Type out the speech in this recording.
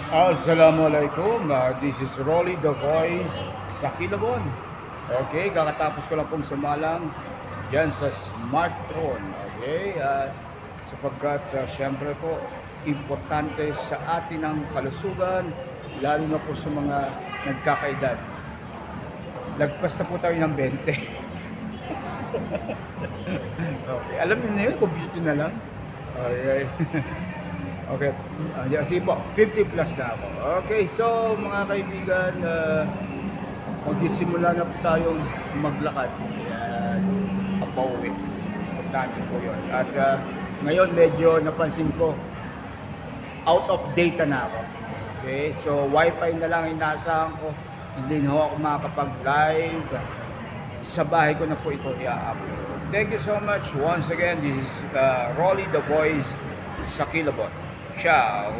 Assalamualaikum. This is Rolly the Voice sa Kilabon. Okay, kakatapos ko lang pong sumalang dyan sa smartphone. Okay, sapagkat syempre po, importante sa atin ang kalusugan, lalo na po sa mga nagkakaedad. Lagpas na po tayo ng 20. Okay, alam niyo na yun, computer na lang. Okay. Okay, sige po, 50 plus na ako. Okay, so mga kaibigan, magsisimula na po tayong maglakad. Ayan, pauwi. Importante po yun. At ngayon medyo napansin ko, out of data na ako. Okay, so wifi na lang inaasahan ko. Hindi na ako makakapag-live. Sa bahay ko na po ito i-upload. Thank you so much. Once again, this is Rolly the Voice sa Kilabon. Ciao!